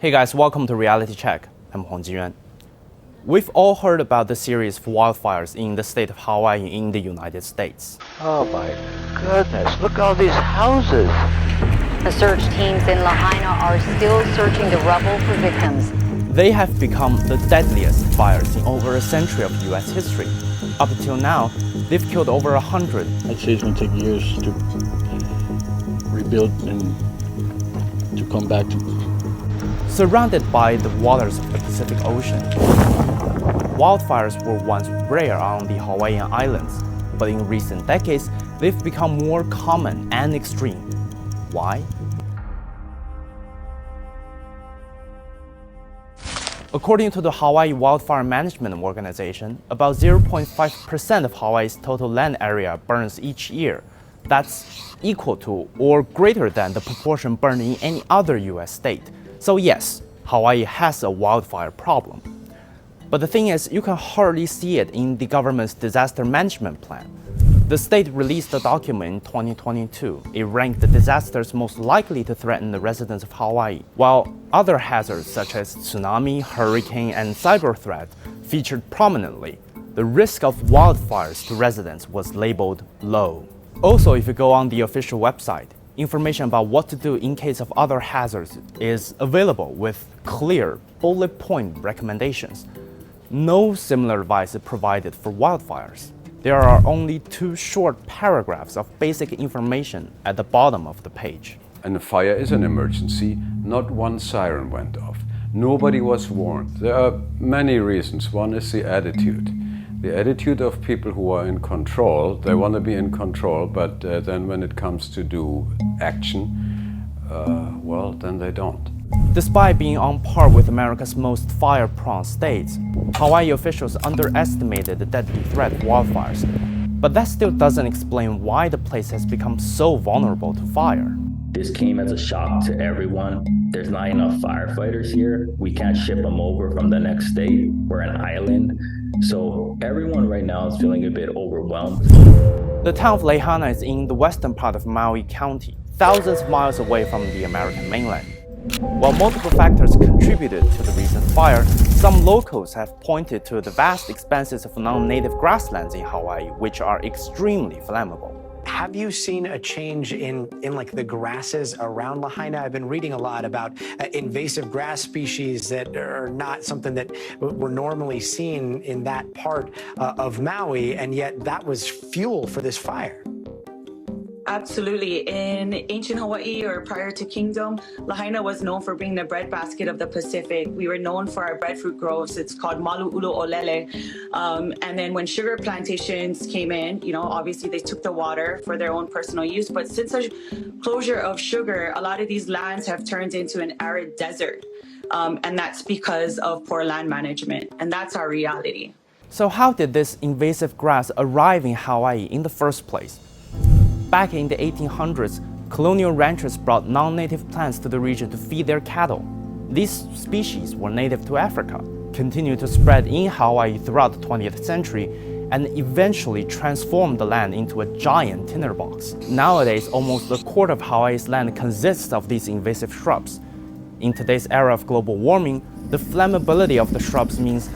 Hey guys, welcome to Reality Check. I'm Hong Jiyuan. We've all heard about the series of wildfires in the state of Hawaii in the United States. Oh my goodness, look at all these houses. The search teams in Lahaina are still searching the rubble for victims. They have become the deadliest fires in over a century of US history. Up until now, they've killed over 100. I'd say it's going to take years to rebuild and to come back to. Surrounded by the waters of the Pacific Ocean, wildfires were once rare on the Hawaiian Islands, but in recent decades, they've become more common and extreme. Why? According to the Hawaii Wildfire Management Organization, about 0.5% of Hawaii's total land area burns each year. That's equal to or greater than the proportion burned in any other US state. So yes, Hawaii has a wildfire problem. But the thing is, you can hardly see it in the government's disaster management plan. The state released a document in 2022. It ranked the disasters most likely to threaten the residents of Hawaii, while other hazards such as tsunami, hurricane, and cyber threat featured prominently. The risk of wildfires to residents was labeled low. Also, if you go on the official website, information about what to do in case of other hazards is available with clear, bullet point recommendations. No similar advice is provided for wildfires. There are only 2 short paragraphs of basic information at the bottom of the page. And a fire is an emergency. Not one siren went off. Nobody was warned. There are many reasons. One is the attitude. The attitude of people who are in control. They want to be in control, but then when it comes to do action, well, then they don't. Despite being on par with America's most fire-prone states, Hawaii officials underestimated the deadly threat of wildfires. But that still doesn't explain why the place has become so vulnerable to fire. This came as a shock to everyone. There's not enough firefighters here. We can't ship them over from the next state. We're an island. So everyone right now is feeling a bit overwhelmed. The town of Lahaina is in the western part of Maui County, thousands of miles away from the American mainland. While multiple factors contributed to the recent fire, some locals have pointed to the vast expanses of non-native grasslands in Hawaii, which are extremely flammable. Have you seen a change in like the grasses around Lahaina? I've been reading a lot about invasive grass species that are not something that we're normally seen in that part of Maui, and yet that was fuel for this fire. Absolutely. In ancient Hawaii, or prior to kingdom, Lahaina was known for being the breadbasket of the Pacific. We were known for our breadfruit groves. It's called malu'ulu olele. And then when sugar plantations came in, obviously they took the water for their own personal use. But since the closure of sugar, a lot of these lands have turned into an arid desert. And that's because of poor land management. And that's our reality. So how did this invasive grass arrive in Hawaii in the first place? Back in the 1800s, colonial ranchers brought non-native plants to the region to feed their cattle. These species were native to Africa, continued to spread in Hawaii throughout the 20th century, and eventually transformed the land into a giant tinderbox. Nowadays, almost a quarter of Hawaii's land consists of these invasive shrubs. In today's era of global warming, the flammability of the shrubs means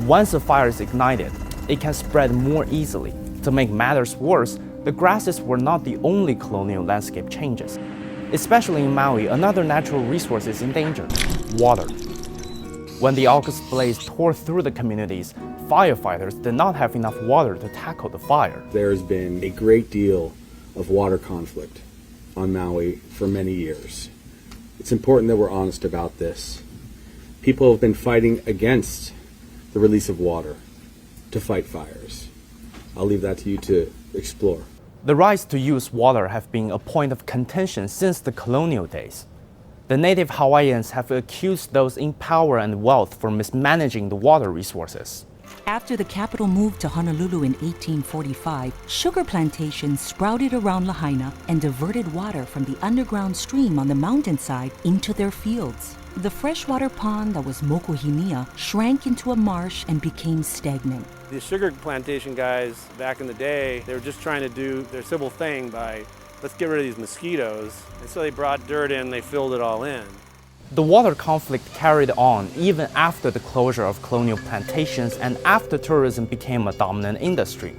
once a fire is ignited, it can spread more easily. To make matters worse, the grasses were not the only colonial landscape changes. Especially in Maui, another natural resource is in danger: water. When the August blaze tore through the communities, firefighters did not have enough water to tackle the fire. There's been a great deal of water conflict on Maui for many years. It's important that we're honest about this. People have been fighting against the release of water to fight fires. I'll leave that to you to explore. The rights to use water have been a point of contention since the colonial days. The native Hawaiians have accused those in power and wealth for mismanaging the water resources. After the capital moved to Honolulu in 1845, sugar plantations sprouted around Lahaina and diverted water from the underground stream on the mountainside into their fields. The freshwater pond that was Mokuhinia shrank into a marsh and became stagnant. The sugar plantation guys back in the day, they were just trying to do their civil thing by, let's get rid of these mosquitoes. And so they brought dirt in, they filled it all in. The water conflict carried on even after the closure of colonial plantations and after tourism became a dominant industry.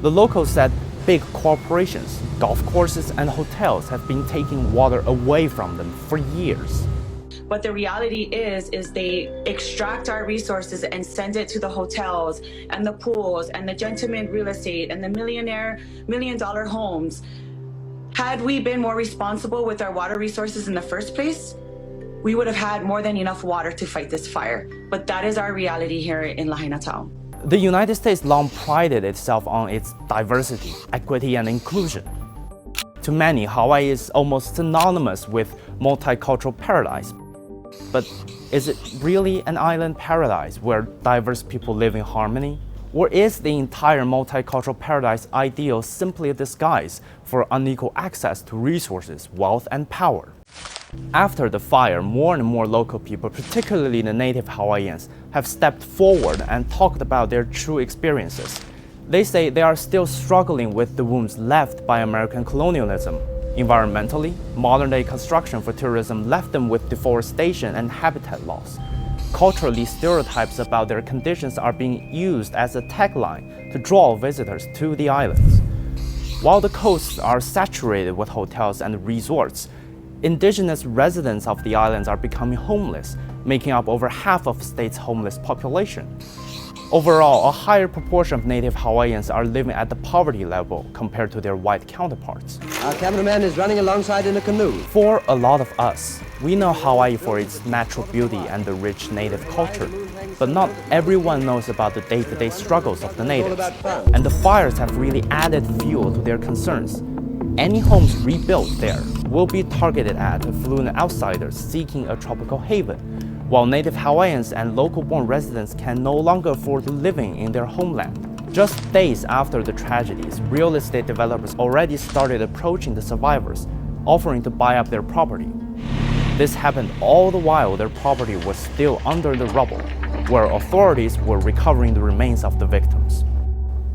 The locals said big corporations, golf courses, and hotels have been taking water away from them for years. But the reality is they extract our resources and send it to the hotels and the pools and the gentleman real estate and the million-dollar homes. Had we been more responsible with our water resources in the first place, we would have had more than enough water to fight this fire. But that is our reality here in Lahaina town. The United States long prided itself on its diversity, equity, and inclusion. To many, Hawaii is almost synonymous with multicultural paradise. But is it really an island paradise where diverse people live in harmony? Or is the entire multicultural paradise ideal simply a disguise for unequal access to resources, wealth, and power? After the fire, more and more local people, particularly the native Hawaiians, have stepped forward and talked about their true experiences. They say they are still struggling with the wounds left by American colonialism. Environmentally, modern-day construction for tourism left them with deforestation and habitat loss. Culturally, stereotypes about their conditions are being used as a tagline to draw visitors to the islands. While the coasts are saturated with hotels and resorts, indigenous residents of the islands are becoming homeless, making up over half of the state's homeless population. Overall, a higher proportion of native Hawaiians are living at the poverty level compared to their white counterparts. Our cameraman is running alongside in a canoe. For a lot of us, we know Hawaii for its natural beauty and the rich native culture, but not everyone knows about the day-to-day struggles of the natives, and the fires have really added fuel to their concerns. Any homes rebuilt there will be targeted at affluent outsiders seeking a tropical haven, while native Hawaiians and local-born residents can no longer afford living in their homeland. Just days after the tragedies, real estate developers already started approaching the survivors, offering to buy up their property. This happened all the while their property was still under the rubble, where authorities were recovering the remains of the victims.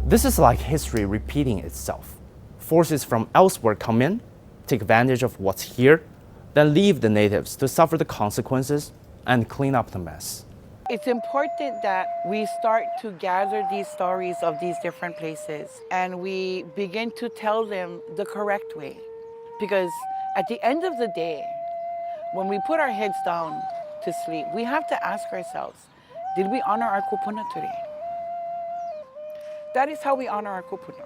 This is like history repeating itself. Forces from elsewhere come in, take advantage of what's here, then leave the natives to suffer the consequences and clean up the mess. It's important that we start to gather these stories of these different places and we begin to tell them the correct way. Because at the end of the day, when we put our heads down to sleep, we have to ask ourselves, did we honor our kupuna today? That is how we honor our kupuna.